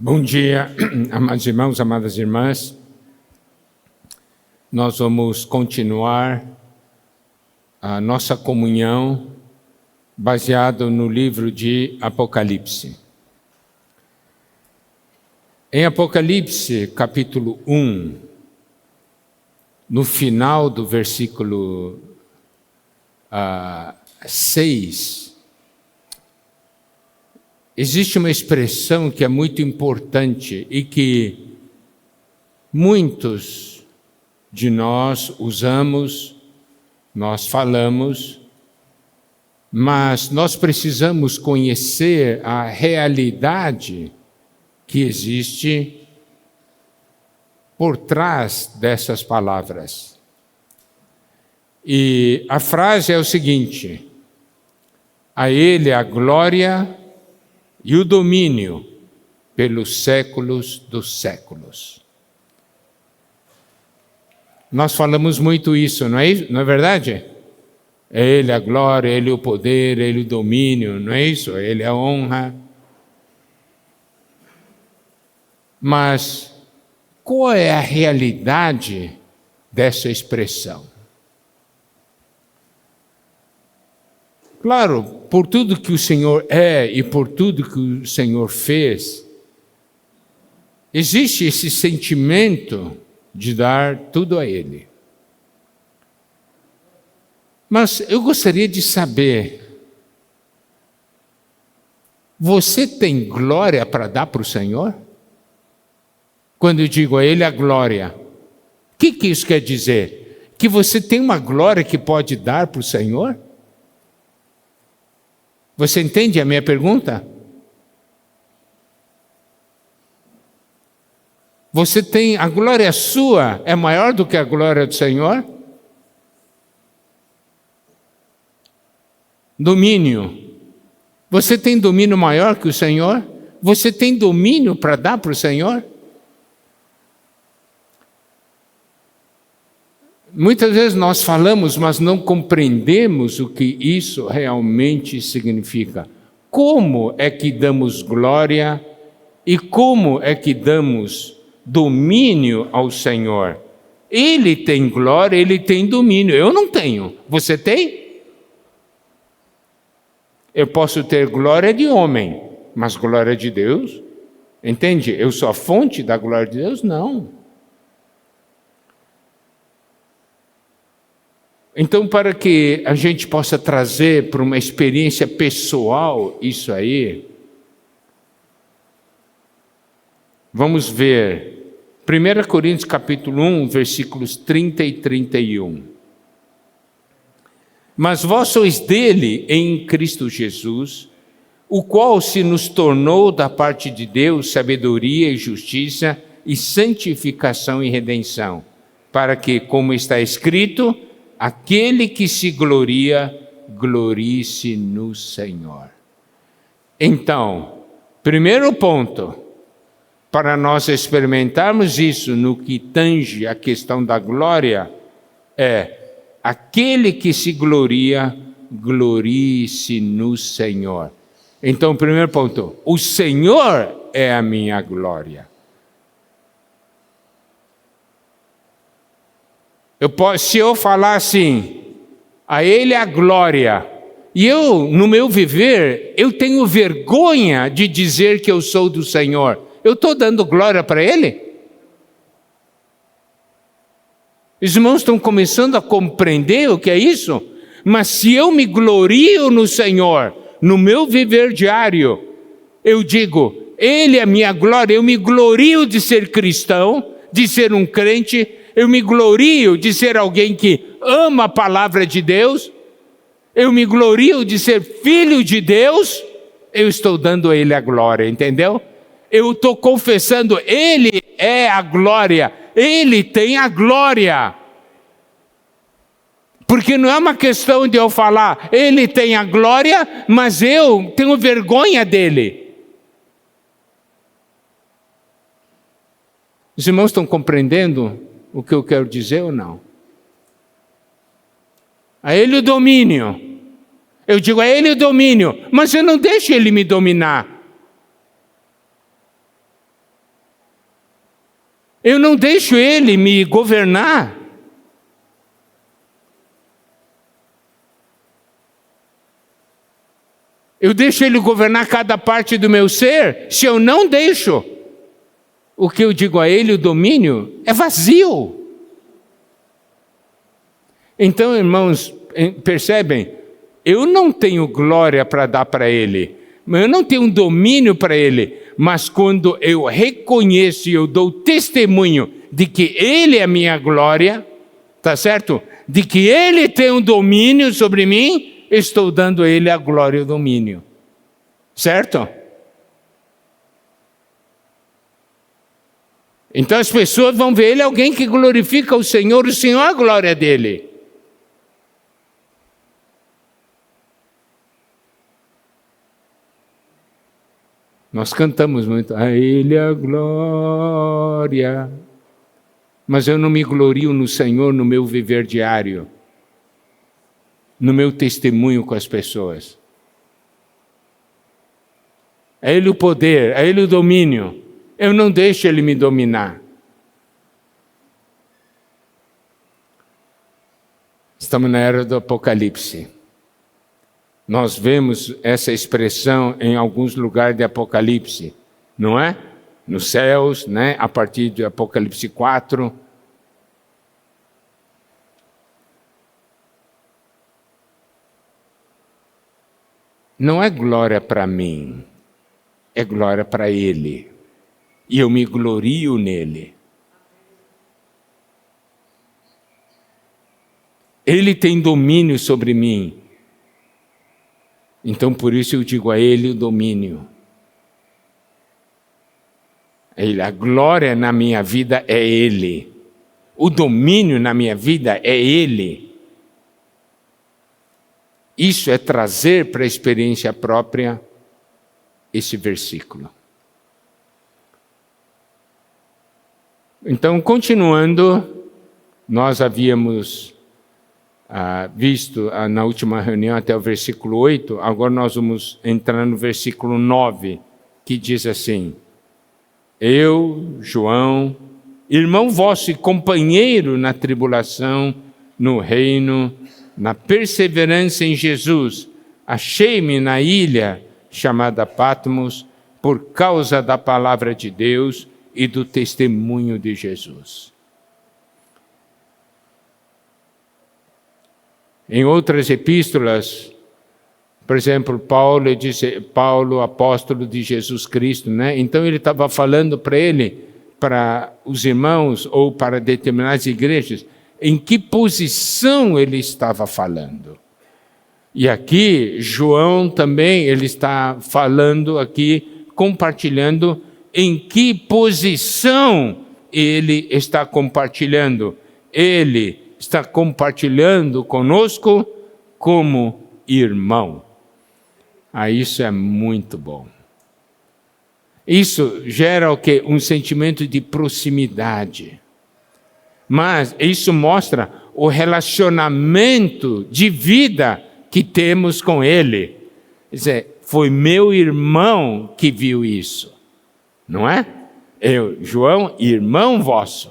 Bom dia, amados irmãos, amadas irmãs. Nós vamos continuar a nossa comunhão baseado no livro de Apocalipse. Em Apocalipse, capítulo 1, no final do versículo 6, existe uma expressão que é muito importante e que muitos de nós usamos, nós falamos, mas nós precisamos conhecer a realidade que existe por trás dessas palavras. E a frase é o seguinte: a Ele a glória e o domínio pelos séculos dos séculos. Nós falamos muito isso, não é verdade? É Ele a glória, é Ele o poder, é Ele o domínio, não é isso? É Ele a honra. Mas qual é a realidade dessa expressão? Claro, por tudo que o Senhor é e por tudo que o Senhor fez, existe esse sentimento de dar tudo a Ele. Mas eu gostaria de saber, você tem glória para dar para o Senhor? Quando eu digo a Ele a glória, o que isso quer dizer? Que você tem uma glória que pode dar para o Senhor? Você entende a minha pergunta? Você tem, a glória sua é maior do que a glória do Senhor? Domínio. Você tem domínio maior que o Senhor? Você tem domínio para dar para o Senhor? Muitas vezes nós falamos, mas não compreendemos o que isso realmente significa. Como é que damos glória e como é que damos domínio ao Senhor? Ele tem glória, Ele tem domínio. Eu não tenho. Você tem? Eu posso ter glória de homem, mas glória de Deus? Entende? Eu sou a fonte da glória de Deus? Não. Então, para que a gente possa trazer para uma experiência pessoal isso aí, vamos ver 1 Coríntios capítulo 1, versículos 30 e 31. Mas vós sois dele em Cristo Jesus, o qual se nos tornou da parte de Deus sabedoria e justiça e santificação e redenção, para que, como está escrito, aquele que se gloria, glorie-se no Senhor. Então, primeiro ponto, para nós experimentarmos isso no que tange a questão da glória, é aquele que se gloria, glorie-se no Senhor. Então, primeiro ponto, o Senhor é a minha glória. Se eu falar assim, a Ele a glória, e eu, no meu viver, eu tenho vergonha de dizer que eu sou do Senhor, eu estou dando glória para Ele? Os irmãos estão começando a compreender o que é isso? Mas se eu me glorio no Senhor, no meu viver diário, eu digo, Ele é a minha glória, eu me glorio de ser cristão, de ser um crente, eu me glorio de ser alguém que ama a palavra de Deus, eu me glorio de ser filho de Deus, eu estou dando a Ele a glória, entendeu? Eu estou confessando, Ele é a glória, Ele tem a glória. Porque não é uma questão de eu falar, Ele tem a glória, mas eu tenho vergonha dEle. Os irmãos estão compreendendo o que eu quero dizer ou não? A Ele o domínio. Eu digo a Ele o domínio, mas eu não deixo Ele me dominar. Eu não deixo ele me governar. Eu deixo ele governar cada parte do meu ser. Se eu não deixo, o que eu digo a ele, o domínio, é vazio. Então, irmãos, percebem? Eu não tenho glória para dar para ele, eu não tenho um domínio para ele, mas quando eu reconheço e eu dou testemunho de que ele é a minha glória, tá certo? De que ele tem um domínio sobre mim, estou dando a ele a glória e o domínio. Certo? Então as pessoas vão ver ele alguém que glorifica o Senhor é a glória dele. Nós cantamos muito, a ele a glória. Mas eu não me glorio no Senhor no meu viver diário, no meu testemunho com as pessoas. É ele o poder, é ele o domínio. Eu não deixo ele me dominar. Estamos na era do Apocalipse. Nós vemos essa expressão em alguns lugares de Apocalipse, não é? Nos céus, né? A partir de Apocalipse 4. Não é glória para mim, é glória para ele. E eu me glorio nele. Ele tem domínio sobre mim. Então, por isso eu digo a ele o domínio. A glória na minha vida é ele. O domínio na minha vida é ele. Isso é trazer para a experiência própria esse versículo. Então, continuando, nós havíamos visto na última reunião até o versículo 8, agora nós vamos entrar no versículo 9, que diz assim: eu, João, irmão vosso e companheiro na tribulação, no reino, na perseverança em Jesus, achei-me na ilha chamada Patmos, por causa da palavra de Deus e do testemunho de Jesus. Em outras epístolas, por exemplo, Paulo, apóstolo de Jesus Cristo, né? Então ele estava falando para os irmãos ou para determinadas igrejas, em que posição ele estava falando. E aqui, João também, ele está falando aqui, compartilhando em que posição ele está compartilhando. Ele está compartilhando conosco como irmão. Isso é muito bom. Isso gera o quê? Um sentimento de proximidade. Mas isso mostra o relacionamento de vida que temos com ele. Quer dizer, foi meu irmão que viu isso. Não é? Eu, João, irmão vosso.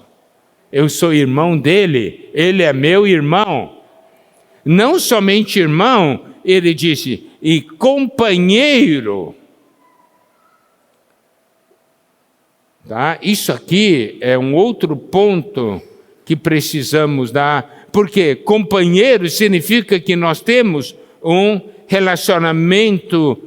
Eu sou irmão dele, ele é meu irmão. Não somente irmão, ele disse, e companheiro. Tá? Isso aqui é um outro ponto que precisamos dar, porque companheiro significa que nós temos um relacionamento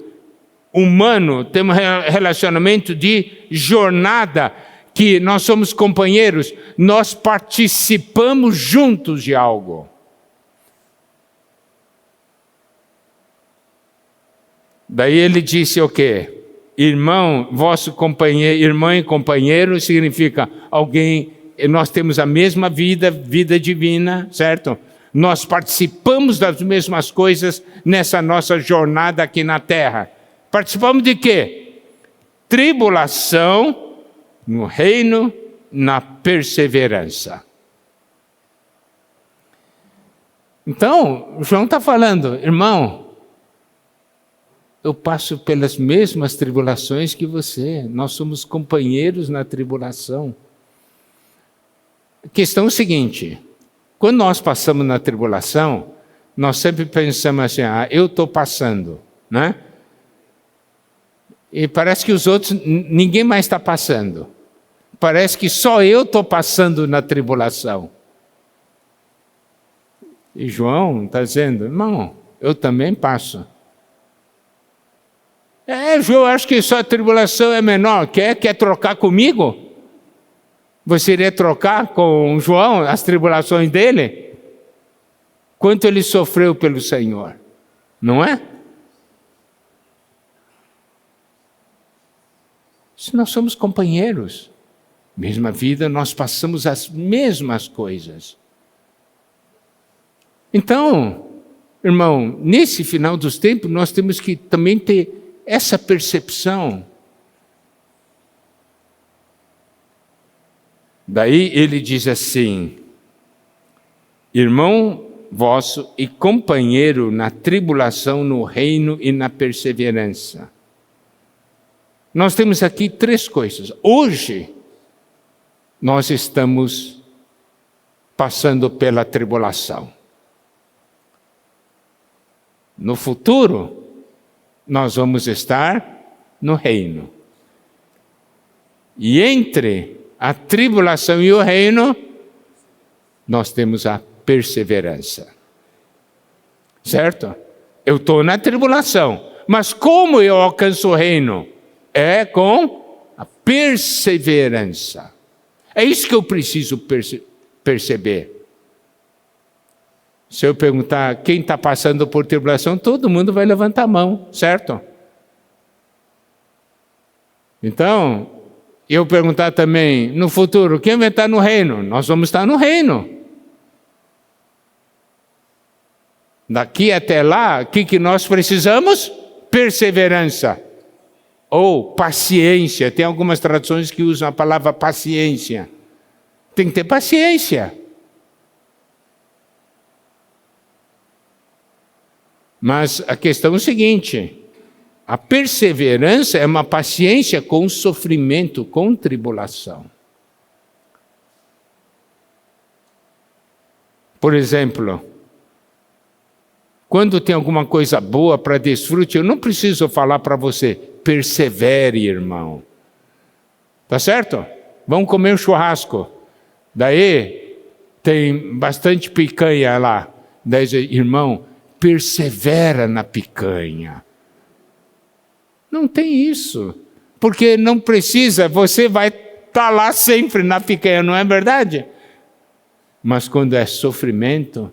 humano, temos um relacionamento de jornada, que nós somos companheiros, nós participamos juntos de algo. Daí ele disse o quê? Irmão, vosso companheiro, irmão e companheiro significa alguém, nós temos a mesma vida divina, certo? Nós participamos das mesmas coisas nessa nossa jornada aqui na terra. Participamos de quê? Tribulação, no reino, na perseverança. Então, João está falando, irmão, eu passo pelas mesmas tribulações que você, nós somos companheiros na tribulação. A questão é o seguinte: quando nós passamos na tribulação, nós sempre pensamos assim, eu estou passando, né? E parece que os outros, ninguém mais está passando. Parece que só eu estou passando na tribulação. E João está dizendo, irmão, eu também passo. João, acho que só a tribulação é menor. Quer trocar comigo? Você iria trocar com João as tribulações dele? Quanto ele sofreu pelo Senhor, não é? Se nós somos companheiros, mesma vida, nós passamos as mesmas coisas. Então, irmão, nesse final dos tempos, nós temos que também ter essa percepção. Daí ele diz assim, irmão vosso e companheiro na tribulação, no reino e na perseverança. Nós temos aqui 3 coisas. Hoje, nós estamos passando pela tribulação. No futuro, nós vamos estar no reino. E entre a tribulação e o reino, nós temos a perseverança. Certo? Eu estou na tribulação, mas como eu alcanço o reino? É com a perseverança. É isso que eu preciso perceber. Se eu perguntar quem está passando por tribulação, todo mundo vai levantar a mão, certo? Então, eu perguntar também, no futuro, quem vai estar no reino? Nós vamos estar no reino. Daqui até lá, o que nós precisamos? Perseverança. Ou paciência. Tem algumas traduções que usam a palavra paciência. Tem que ter paciência. Mas a questão é o seguinte: a perseverança é uma paciência com sofrimento, com tribulação. Por exemplo, quando tem alguma coisa boa para desfrute, eu não preciso falar para você, persevere, irmão. Tá certo? Vamos comer um churrasco. Daí tem bastante picanha lá. Daí, irmão, persevera na picanha. Não tem isso. Porque não precisa, você vai estar lá sempre na picanha, não é verdade? Mas quando é sofrimento,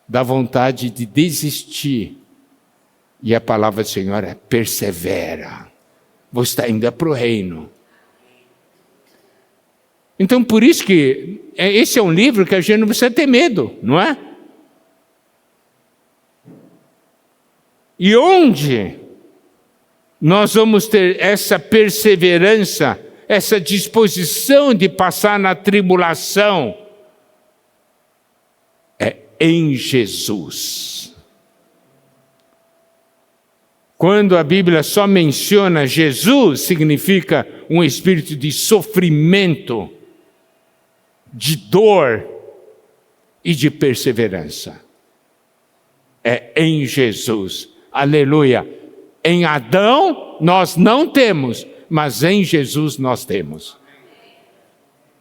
dá vontade de desistir. E a palavra do Senhor é persevera. Você está indo para o reino. Então, por isso que esse é um livro que a gente não precisa ter medo, não é? E onde nós vamos ter essa perseverança, essa disposição de passar na tribulação? É em Jesus. Quando a Bíblia só menciona Jesus, significa um espírito de sofrimento, de dor e de perseverança. É em Jesus. Aleluia. Em Adão nós não temos, mas em Jesus nós temos.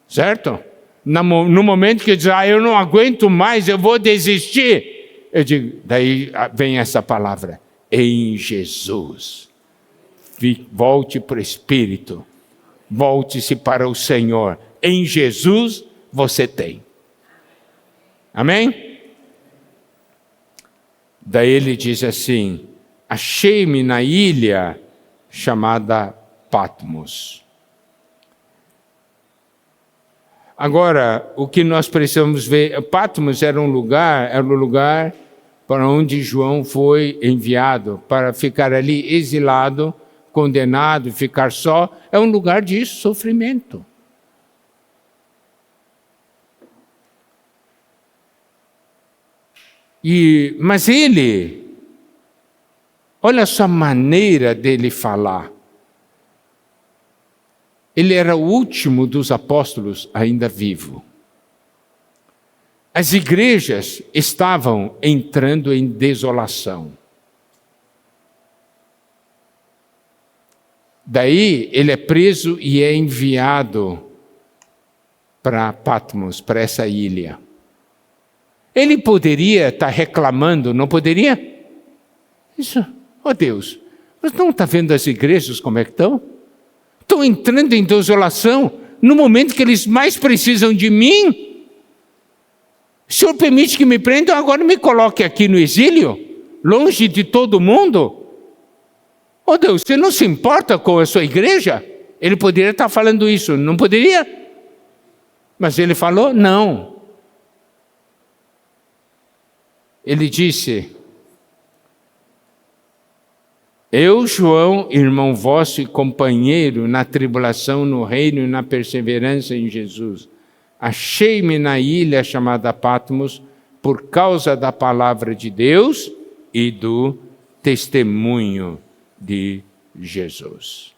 Certo? No momento que diz, eu não aguento mais, eu vou desistir. Eu digo, daí vem essa palavra, em Jesus. Volte para o Espírito. Volte-se para o Senhor. Em Jesus você tem. Amém? Daí ele diz assim, achei-me na ilha chamada Patmos. Agora, o que nós precisamos ver, Patmos era o lugar para onde João foi enviado, para ficar ali exilado, condenado, ficar só, é um lugar de sofrimento. Mas ele, olha só a maneira dele falar. Ele era o último dos apóstolos ainda vivo. as igrejas estavam entrando em desolação. Daí ele é preso e é enviado para Patmos, para essa ilha. Ele poderia estar reclamando, não poderia? Isso, ó Deus, mas não está vendo as igrejas como é que estão? Estão entrando em desolação no momento que eles mais precisam de mim. O Senhor permite que me prendam, agora me coloque aqui no exílio, longe de todo mundo. Ó Deus, você não se importa com a sua igreja? Ele poderia estar falando isso, não poderia? Mas ele falou, não. Ele disse, eu, João, irmão vosso e companheiro na tribulação, no reino e na perseverança em Jesus, achei-me na ilha chamada Patmos por causa da palavra de Deus e do testemunho de Jesus.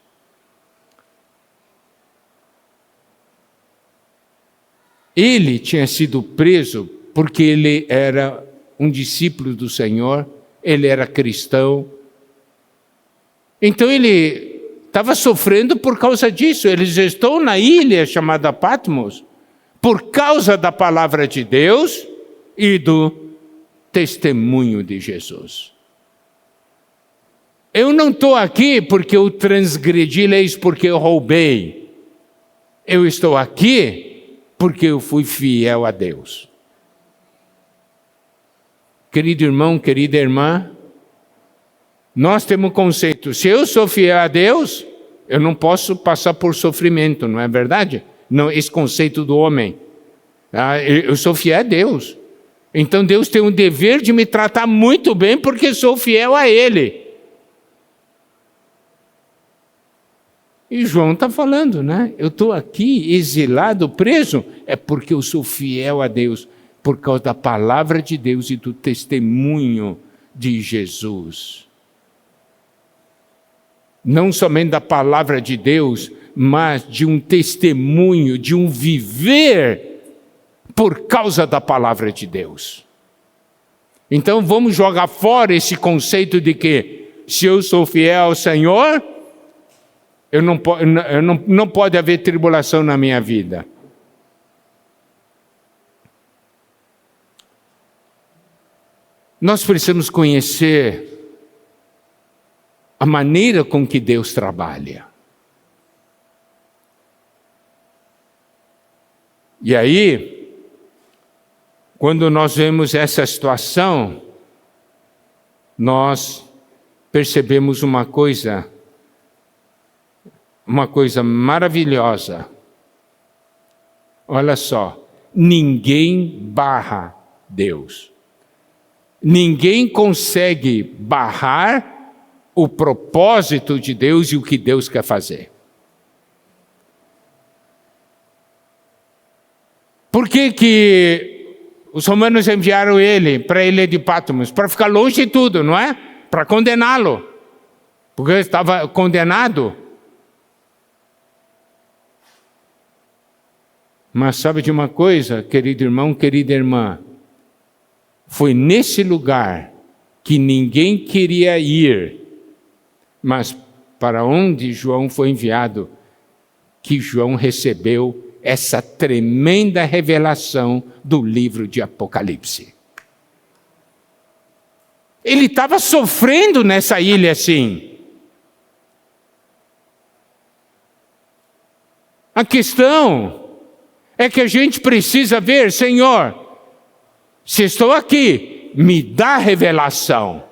Ele tinha sido preso porque ele era um discípulo do Senhor, ele era cristão. Então ele estava sofrendo por causa disso. Eles estão na ilha chamada Patmos por causa da palavra de Deus e do testemunho de Jesus. Eu não estou aqui porque eu transgredi leis, porque eu roubei. Eu estou aqui porque eu fui fiel a Deus. Querido irmão, querida irmã, nós temos um conceito, se eu sou fiel a Deus, eu não posso passar por sofrimento, não é verdade? Não, esse conceito do homem. Eu sou fiel a Deus. Então Deus tem o dever de me tratar muito bem porque sou fiel a Ele. E João está falando, né? Eu estou aqui exilado, preso, é porque eu sou fiel a Deus, por causa da palavra de Deus e do testemunho de Jesus. Não somente da palavra de Deus, mas de um testemunho, de um viver por causa da palavra de Deus. Então vamos jogar fora esse conceito de que se eu sou fiel ao Senhor, não pode haver tribulação na minha vida. Nós precisamos conhecer a maneira com que Deus trabalha. E aí, quando nós vemos essa situação, nós percebemos uma coisa maravilhosa. Olha só, ninguém barra Deus. Ninguém consegue barrar o propósito de Deus e o que Deus quer fazer. Por que os romanos enviaram ele para a ilha de Patmos? Para ficar longe de tudo, não é? Para condená-lo. Porque ele estava condenado. Mas sabe de uma coisa, querido irmão, querida irmã? Foi nesse lugar que ninguém queria ir, mas para onde João foi enviado, que João recebeu essa tremenda revelação do livro de Apocalipse. Ele estava sofrendo nessa ilha assim. A questão é que a gente precisa ver, Senhor, se estou aqui, me dá revelação.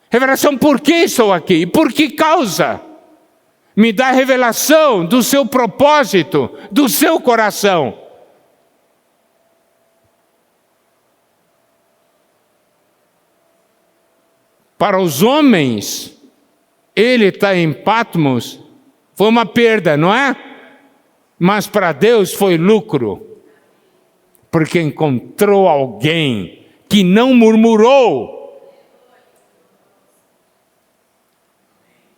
Revelação por que estou aqui e por que causa. Me dá revelação do seu propósito, do seu coração. Para os homens, ele está em Patmos, foi uma perda, não é? Mas para Deus foi lucro, porque encontrou alguém que não murmurou,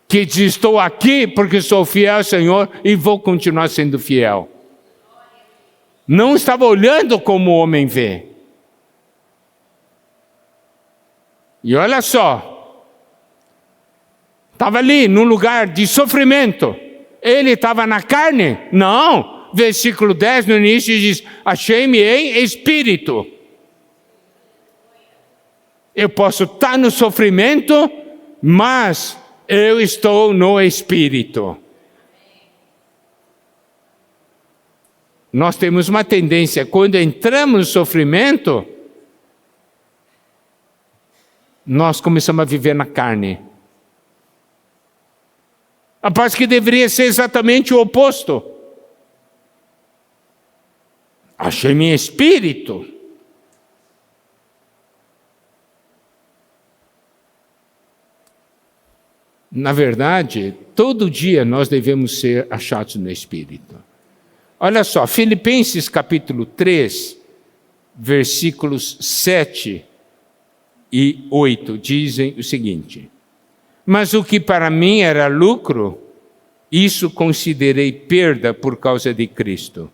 que diz, estou aqui porque sou fiel ao Senhor e vou continuar sendo fiel. Não estava olhando como o homem vê. E olha só, estava ali num lugar de sofrimento. Ele estava na carne? Não. Versículo 10 no início diz: achei-me em espírito. Eu posso estar no sofrimento, mas eu estou no espírito. Nós temos uma tendência, quando entramos no sofrimento, nós começamos a viver na carne. A paz que deveria ser exatamente o oposto. Achei-me em espírito. Na verdade, todo dia nós devemos ser achados no espírito. Olha só, Filipenses capítulo 3, versículos 7 e 8 dizem o seguinte: mas o que para mim era lucro, isso considerei perda por causa de Cristo.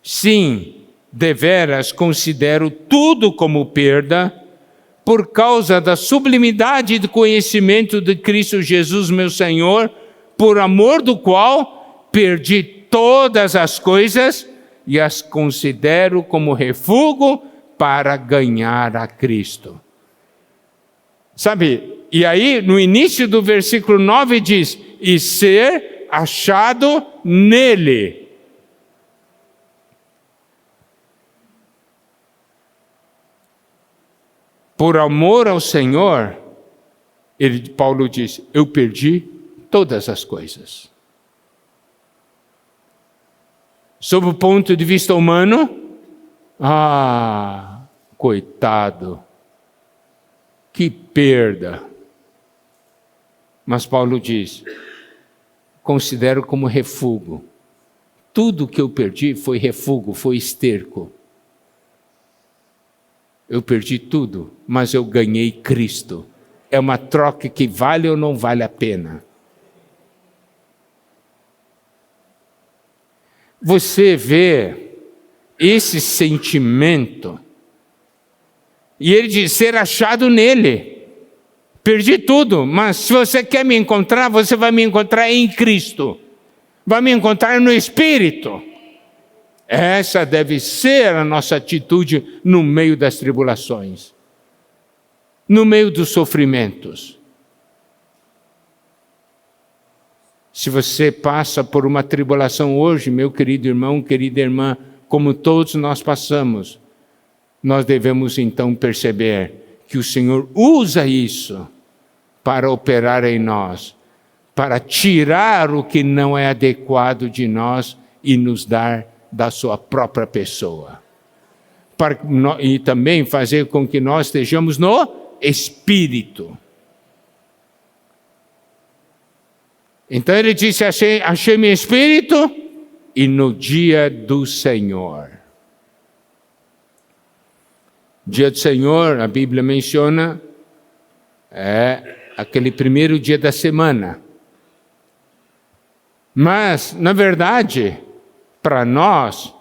Sim, deveras considero tudo como perda, por causa da sublimidade do conhecimento de Cristo Jesus, meu Senhor, por amor do qual perdi todas as coisas e as considero como refúgio para ganhar a Cristo. Sabe, e aí no início do versículo 9 diz: e ser achado nele. Por amor ao Senhor, Paulo diz: eu perdi todas as coisas. Sob o ponto de vista humano, coitado, que perda. Mas Paulo diz: considero como refúgio. Tudo que eu perdi foi refúgio, foi esterco. Eu perdi tudo, mas eu ganhei Cristo. É uma troca que vale ou não vale a pena? Você vê esse sentimento, e ele diz: ser achado nele. Perdi tudo, mas se você quer me encontrar, você vai me encontrar em Cristo. Vai me encontrar no Espírito. Essa deve ser a nossa atitude no meio das tribulações, no meio dos sofrimentos. Se você passa por uma tribulação hoje, meu querido irmão, querida irmã, como todos nós passamos, nós devemos então perceber que o Senhor usa isso para operar em nós, para tirar o que não é adequado de nós e nos dar da sua própria pessoa. E também fazer com que nós estejamos no Espírito. Então ele disse: achei meu Espírito e no dia do Senhor. Dia do Senhor, a Bíblia menciona, é aquele primeiro dia da semana. Mas, na verdade, para nós,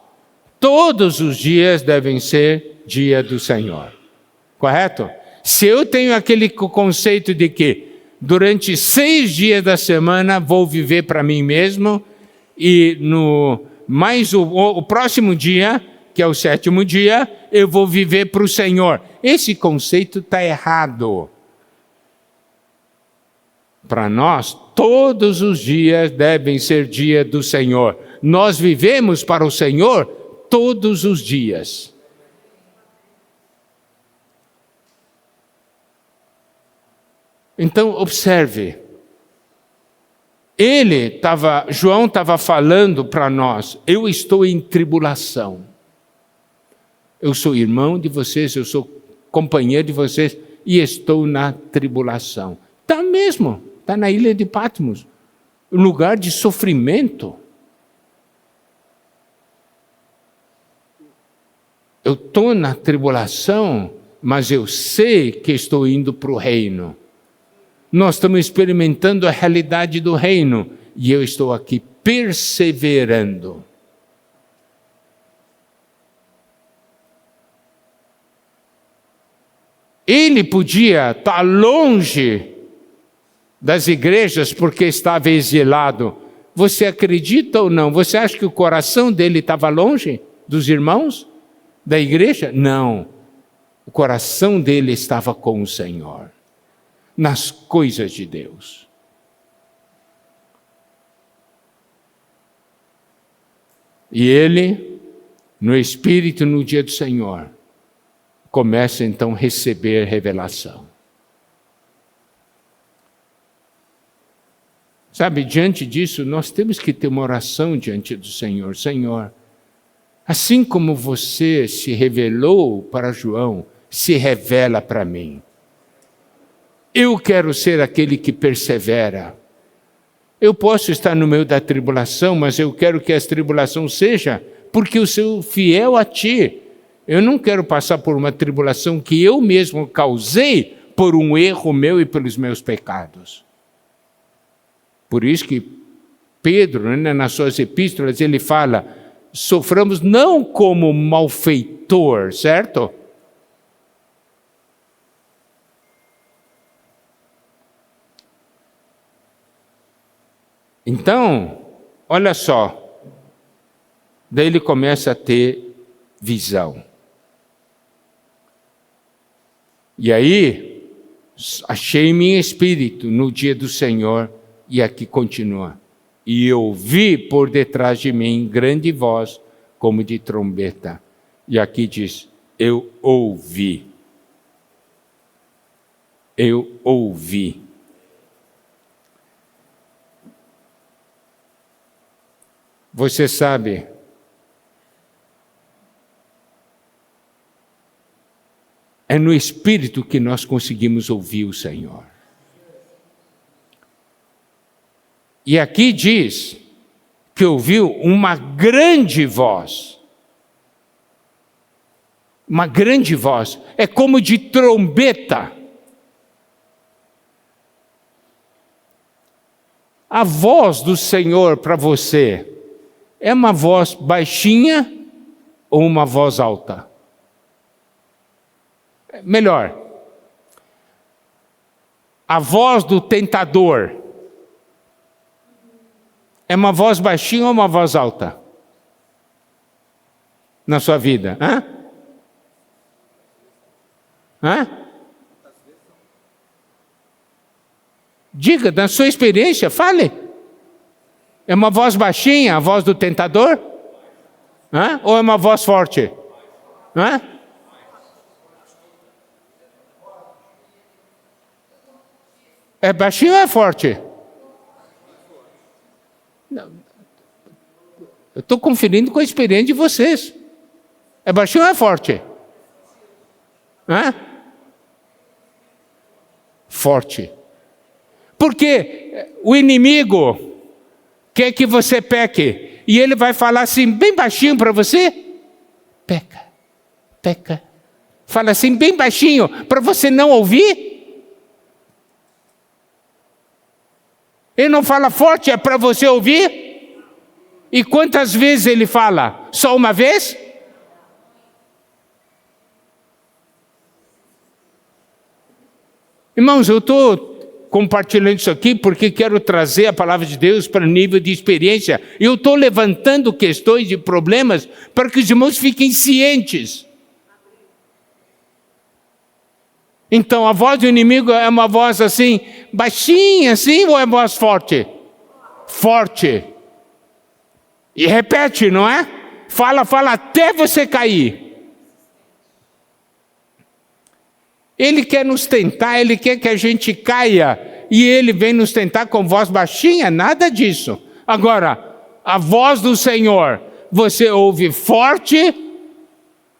todos os dias devem ser dia do Senhor. Correto? Se eu tenho aquele conceito de que durante 6 dias da semana vou viver para mim mesmo, e o próximo dia, que é o 7º dia, eu vou viver para o Senhor. Esse conceito está errado. Para nós, todos os dias devem ser dia do Senhor. Nós vivemos para o Senhor todos os dias. Então, observe. João estava falando para nós: eu estou em tribulação. Eu sou irmão de vocês, eu sou companheiro de vocês e estou na tribulação. Está mesmo, está na ilha de Patmos, um lugar de sofrimento. Eu estou na tribulação, mas eu sei que estou indo para o reino. Nós estamos experimentando a realidade do reino e eu estou aqui perseverando. Ele podia estar longe das igrejas porque estava exilado. Você acredita ou não? Você acha que o coração dele estava longe dos irmãos da igreja? Não. O coração dele estava com o Senhor, nas coisas de Deus. E ele, no Espírito, no dia do Senhor, começa então a receber revelação. Sabe, diante disso, nós temos que ter uma oração diante do Senhor. Senhor, assim como você se revelou para João, se revela para mim. Eu quero ser aquele que persevera. Eu posso estar no meio da tribulação, mas eu quero que a tribulação seja porque eu sou fiel a Ti. Eu não quero passar por uma tribulação que eu mesmo causei por um erro meu e pelos meus pecados. Por isso que Pedro, nas suas epístolas, ele fala, soframos não como malfeitor, certo? Então, olha só, daí ele começa a ter visão. E aí, achei-me em espírito no dia do Senhor, e aqui continua. E eu vi por detrás de mim grande voz, como de trombeta. E aqui diz, eu ouvi. Eu ouvi. Você sabe, é no Espírito que nós conseguimos ouvir o Senhor. E aqui diz que ouviu uma grande voz. Uma grande voz. É como de trombeta. A voz do Senhor para você é uma voz baixinha ou uma voz alta? Melhor, a voz do tentador é uma voz baixinha ou uma voz alta? Na sua vida? Hã? Hã? Diga, na sua experiência, fale. É uma voz baixinha, a voz do tentador? Hã? Ou é uma voz forte? Hã? É baixinho ou é forte? Não. Eu estou conferindo com a experiência de vocês. É baixinho ou é forte? Hã? Forte. Porque o inimigo quer que você peque. E ele vai falar assim, bem baixinho para você. Peca, peca. Fala assim, bem baixinho, para você não ouvir. Ele não fala forte, é para você ouvir. E quantas vezes ele fala? Só uma vez? Irmãos, eu estou compartilhando isso aqui porque quero trazer a palavra de Deus para nível de experiência. Eu estou levantando questões e problemas para que os irmãos fiquem cientes. Então, a voz do inimigo é uma voz assim, baixinha assim, ou é voz forte? Forte. E repete, não é? Fala, fala até você cair. Ele quer nos tentar, ele quer que a gente caia, e ele vem nos tentar com voz baixinha, nada disso. Agora, a voz do Senhor, você ouve forte,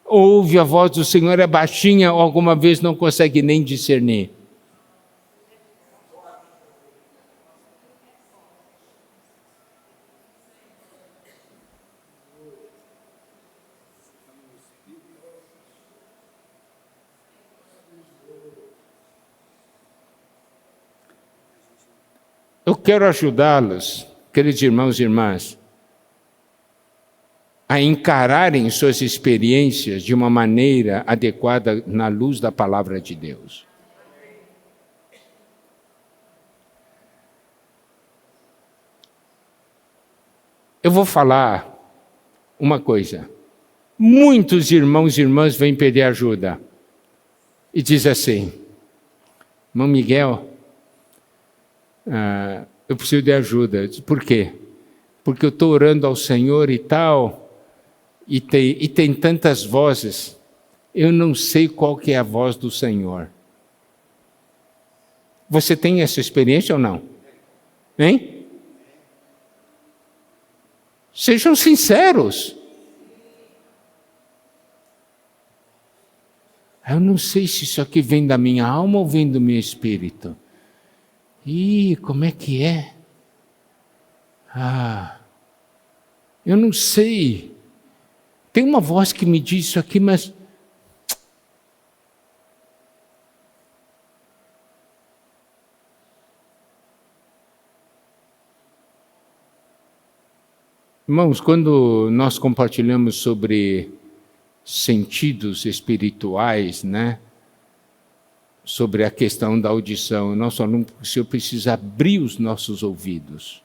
ouve a voz do Senhor é baixinha, ou alguma vez não consegue nem discernir. Eu quero ajudá-los, queridos irmãos e irmãs, a encararem suas experiências de uma maneira adequada na luz da palavra de Deus. Eu vou falar uma coisa. Muitos irmãos e irmãs vêm pedir ajuda e diz assim: irmão Miguel, eu preciso de ajuda. Por quê? Porque eu estou orando ao Senhor e tal, e tem tantas vozes, eu não sei qual que é a voz do Senhor. Você tem essa experiência ou não? Hein? Sejam sinceros. Eu não sei se isso aqui vem da minha alma ou vem do meu espírito. Ih, como é que é? Eu não sei. Tem uma voz que me diz isso aqui, mas... Irmãos, quando nós compartilhamos sobre sentidos espirituais, né? Sobre a questão da audição, nós falamos que o Senhor precisa abrir os nossos ouvidos.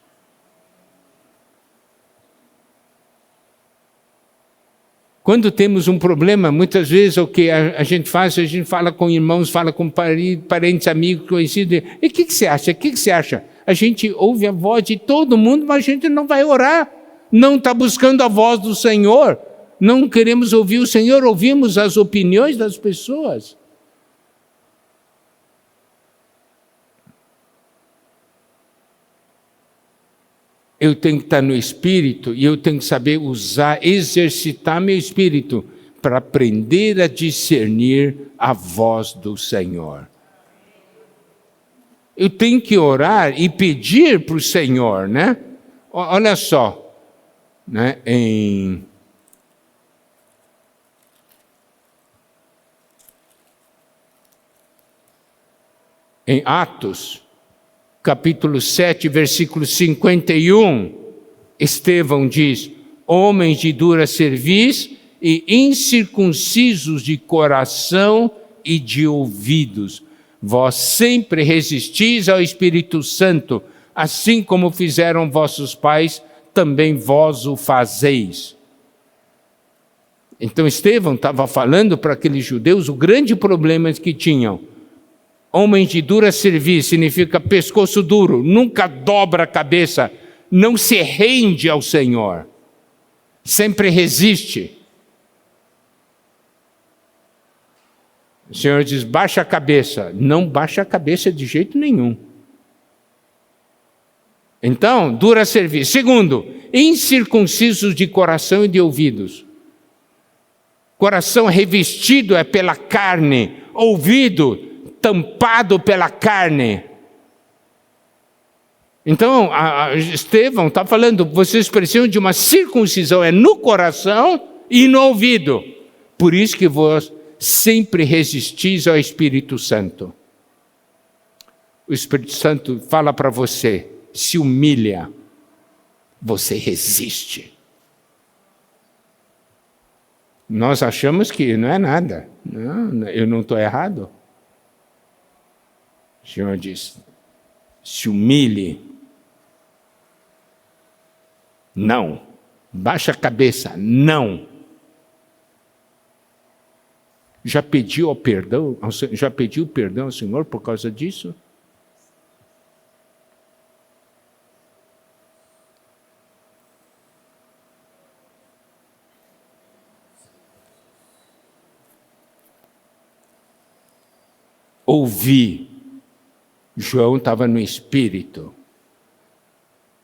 Quando temos um problema, muitas vezes o que a gente faz, a gente fala com irmãos, fala com parentes, amigos, conhecidos. E o que você acha? O que você acha? A gente ouve a voz de todo mundo, mas a gente não vai orar. Não está buscando a voz do Senhor. Não queremos ouvir o Senhor, ouvimos as opiniões das pessoas. Eu tenho que estar no Espírito e eu tenho que saber usar, exercitar meu Espírito para aprender a discernir a voz do Senhor. Eu tenho que orar e pedir para o Senhor, né? Olha só, né? Em Atos, capítulo 7, versículo 51, Estevão diz: homens de dura cerviz e incircuncisos de coração e de ouvidos, vós sempre resistis ao Espírito Santo, assim como fizeram vossos pais, também vós o fazeis. Então Estevão estava falando para aqueles judeus o grande problema que tinham. Homens de dura cerviz significa pescoço duro, nunca dobra a cabeça, não se rende ao Senhor, sempre resiste. O Senhor diz: baixa a cabeça. Não baixa a cabeça de jeito nenhum. Então, dura cerviz. Segundo, incircuncisos de coração e de ouvidos. Coração revestido é pela carne, ouvido tampado pela carne. Então, Estevão está falando, vocês precisam de uma circuncisão, é no coração e no ouvido. Por isso que vós sempre resistis ao Espírito Santo. O Espírito Santo fala para você, se humilha, você resiste. Nós achamos que não é nada. Não, eu não estou errado. O Senhor diz: se humilhe. Não. Baixa a cabeça. Não. Já pediu perdão ao Senhor por causa disso? Ouvi. João estava no Espírito.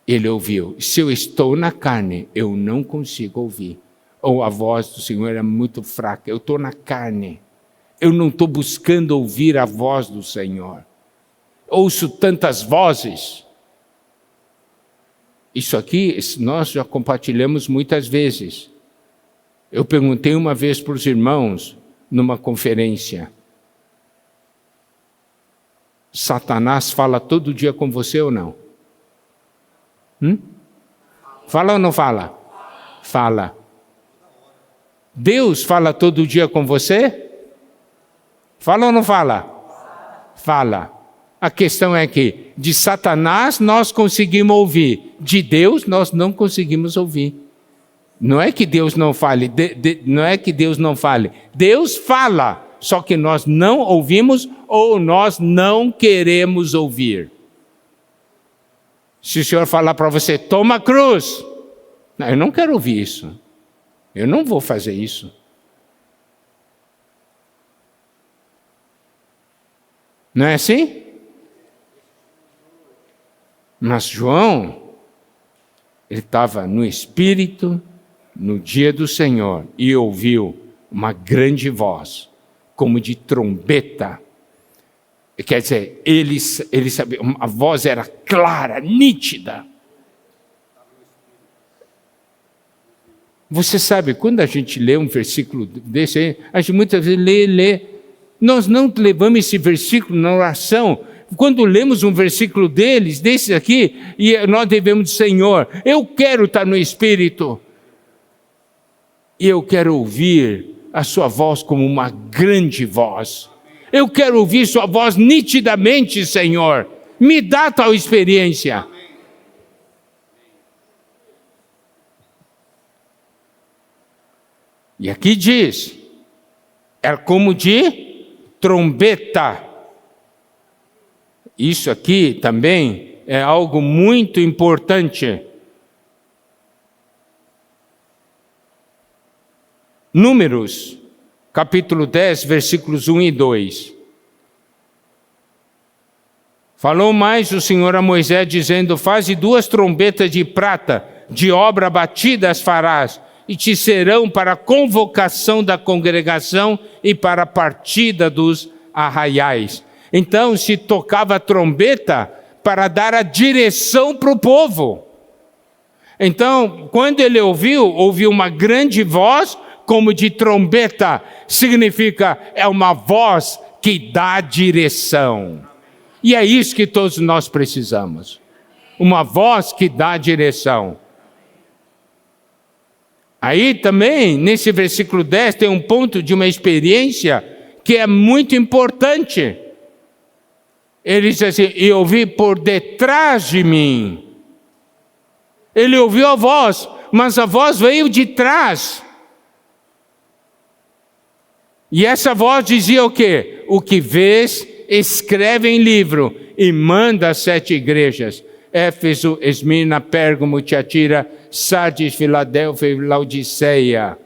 Ele ouviu. Se eu estou na carne, eu não consigo ouvir. Ou a voz do Senhor é muito fraca. Eu estou na carne. Eu não estou buscando ouvir a voz do Senhor. Ouço tantas vozes. Isso aqui nós já compartilhamos muitas vezes. Eu perguntei uma vez para os irmãos, numa conferência: Satanás fala todo dia com você ou não? Fala ou não fala? Fala. Deus fala todo dia com você? Fala ou não fala? Fala. A questão é que de Satanás nós conseguimos ouvir, de Deus nós não conseguimos ouvir. Não é que Deus não fale, não é que Deus não fale. Deus fala, só que nós não ouvimos ou nós não queremos ouvir. Se o Senhor falar para você, toma a cruz. Não, eu não quero ouvir isso. Eu não vou fazer isso. Não é assim? Mas João, ele estava no Espírito, no dia do Senhor, e ouviu uma grande voz, como de trombeta. Quer dizer, ele sabia, a voz era clara, nítida. Você sabe, quando a gente lê um versículo desse aí, a gente muitas vezes lê. Nós não levamos esse versículo na oração. Quando lemos um versículo desse aqui, e nós devemos dizer, Senhor, eu quero estar no Espírito. E eu quero ouvir a sua voz como uma grande voz. Eu quero ouvir sua voz nitidamente, Senhor. Me dá tal experiência. E aqui diz, é como de trombeta. Isso aqui também é algo muito importante. Números, capítulo 10, versículos 1 e 2. Falou mais o Senhor a Moisés, dizendo, faze 2 trombetas de prata, de obra batida as farás, e te serão para a convocação da congregação e para a partida dos arraiais. Então se tocava a trombeta para dar a direção para o povo. Então, quando ele ouviu uma grande voz, como de trombeta, significa, é uma voz que dá direção. E é isso que todos nós precisamos. Uma voz que dá direção. Aí também, nesse versículo 10, tem um ponto de uma experiência que é muito importante. Ele diz assim, e ouvi por detrás de mim. Ele ouviu a voz, mas a voz veio de trás. E essa voz dizia o quê? O que vês, escreve em livro e manda às 7 igrejas. Éfeso, Esmirna, Pérgamo, Tiatira, Sardes, Filadélfia e Laodiceia.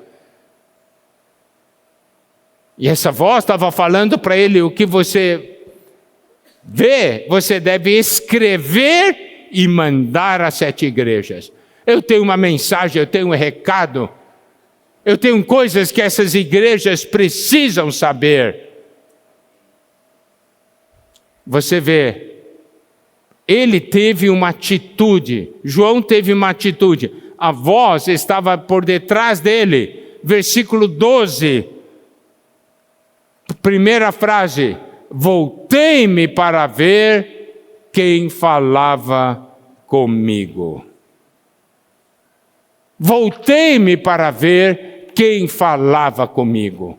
E essa voz estava falando para ele, o que você vê, você deve escrever e mandar às 7 igrejas. Eu tenho uma mensagem, eu tenho um recado, eu tenho coisas que essas igrejas precisam saber. Você vê, ele teve uma atitude, João teve uma atitude, a voz estava por detrás dele. Versículo 12, primeira frase, voltei-me para ver quem falava comigo. Voltei-me para ver quem falava comigo.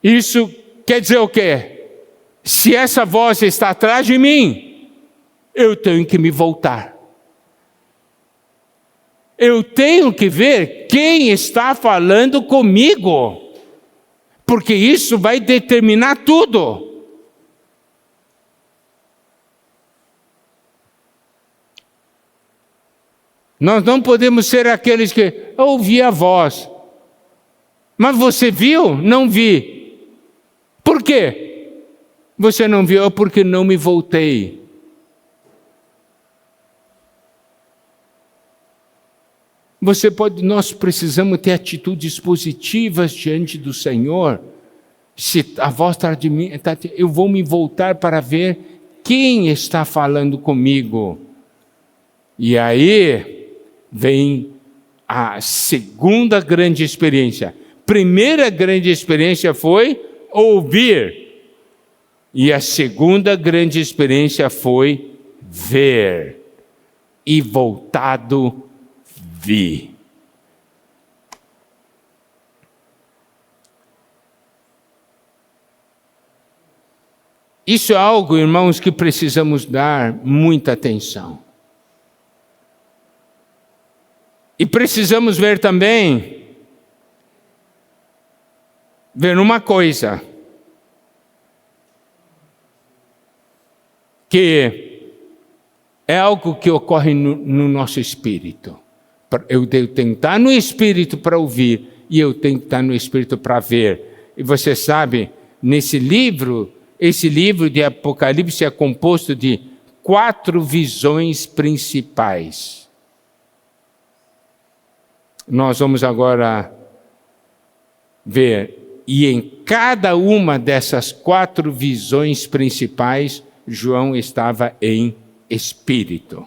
Isso quer dizer o quê? Se essa voz está atrás de mim, eu tenho que me voltar. Eu tenho que ver quem está falando comigo, porque isso vai determinar tudo. Nós não podemos ser aqueles que ouvi a voz. Mas você viu? Não vi. Por quê? Você não viu? Porque não me voltei. Nós precisamos ter atitudes positivas diante do Senhor. Se a voz está de mim, eu vou me voltar para ver quem está falando comigo. E aí vem a segunda grande experiência. Primeira grande experiência foi ouvir. E a segunda grande experiência foi ver. E voltado vi. Isso é algo, irmãos, que precisamos dar muita atenção. E precisamos ver também, uma coisa, que é algo que ocorre no nosso espírito. Eu tenho que estar no espírito para ouvir, e eu tenho que estar no espírito para ver. E você sabe, esse livro de Apocalipse é composto de 4 visões principais. Nós vamos agora ver, e em cada uma dessas 4 visões principais, João estava em espírito.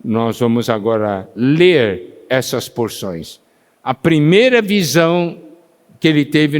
Nós vamos agora ler essas porções. A primeira visão que ele teve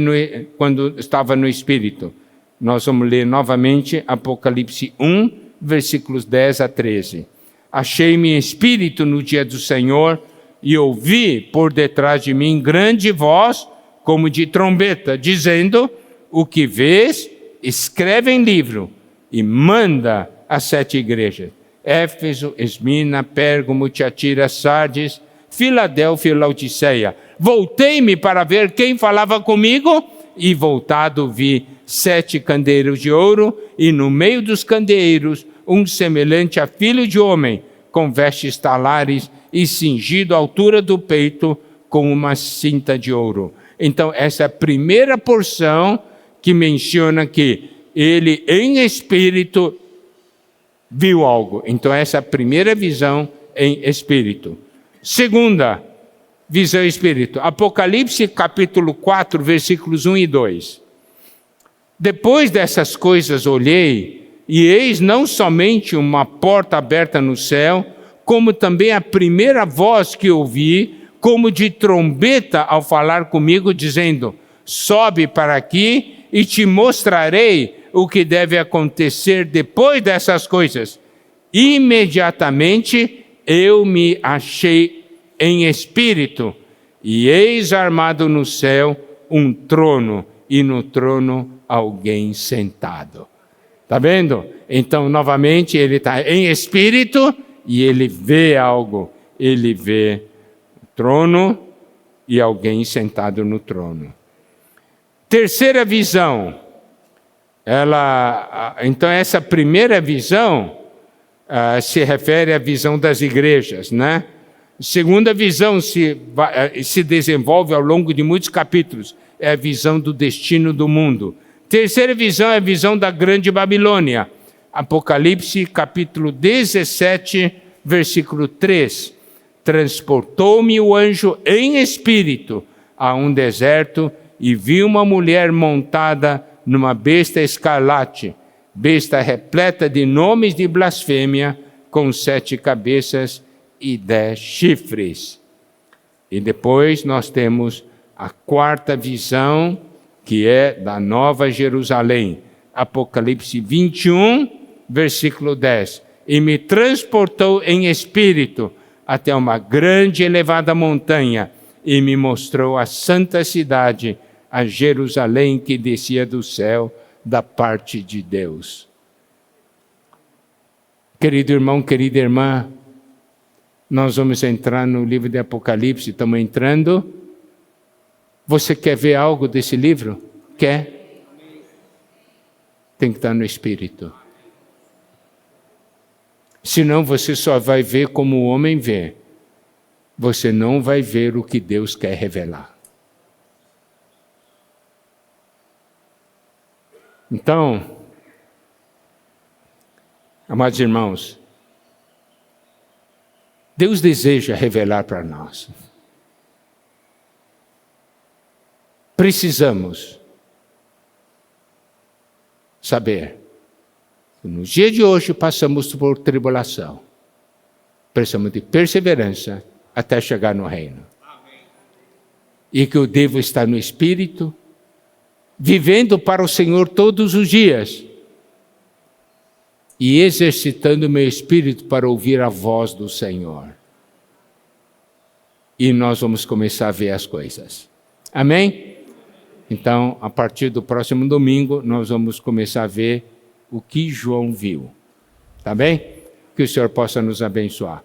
quando estava no espírito. Nós vamos ler novamente Apocalipse 1, versículos 10 a 13. Achei-me em espírito no dia do Senhor, e ouvi por detrás de mim grande voz, como de trombeta, dizendo: o que vês, escreve em livro, e manda às 7 igrejas: Éfeso, Esmina, Pérgamo, Tiatira, Sardes, Filadélfia e Laodiceia. Voltei-me para ver quem falava comigo, e voltado vi 7 candeeiros de ouro, e no meio dos candeeiros um semelhante a filho de homem, com vestes talares e cingido à altura do peito com uma cinta de ouro. Então, essa é a primeira porção que menciona que ele, em espírito, viu algo. Então, essa é a primeira visão em espírito. Segunda visão em espírito. Apocalipse capítulo 4, versículos 1 e 2. Depois dessas coisas olhei, e eis não somente uma porta aberta no céu, como também a primeira voz que ouvi, como de trombeta ao falar comigo, dizendo: sobe para aqui e te mostrarei o que deve acontecer depois dessas coisas. Imediatamente eu me achei em espírito, e eis armado no céu um trono, e no trono alguém sentado. Está vendo? Então, novamente, ele está em espírito e ele vê algo. Ele vê o trono e alguém sentado no trono. Terceira visão. Então, essa primeira visão se refere à visão das igrejas, né? Segunda visão se desenvolve ao longo de muitos capítulos. É a visão do destino do mundo. Terceira visão é a visão da grande Babilônia. Apocalipse capítulo 17, versículo 3. Transportou-me o anjo em espírito a um deserto, e vi uma mulher montada numa besta escarlate, besta repleta de nomes de blasfêmia, com 7 cabeças e 10 chifres. E depois nós temos a quarta visão, que é da Nova Jerusalém. Apocalipse 21, versículo 10. E me transportou em espírito até uma grande e elevada montanha, e me mostrou a santa cidade, a Jerusalém, que descia do céu da parte de Deus. Querido irmão, querida irmã, nós vamos entrar no livro de Apocalipse, estamos entrando. Você quer ver algo desse livro? Quer? Tem que estar no espírito. Senão você só vai ver como o homem vê. Você não vai ver o que Deus quer revelar. Então, amados irmãos, Deus deseja revelar para nós. Precisamos saber que no dia de hoje passamos por tribulação. Precisamos de perseverança até chegar no reino. Amém. E que eu devo estar no Espírito, vivendo para o Senhor todos os dias e exercitando meu espírito para ouvir a voz do Senhor. E nós vamos começar a ver as coisas. Amém? Então, a partir do próximo domingo, nós vamos começar a ver o que João viu. Tá bem? Que o Senhor possa nos abençoar.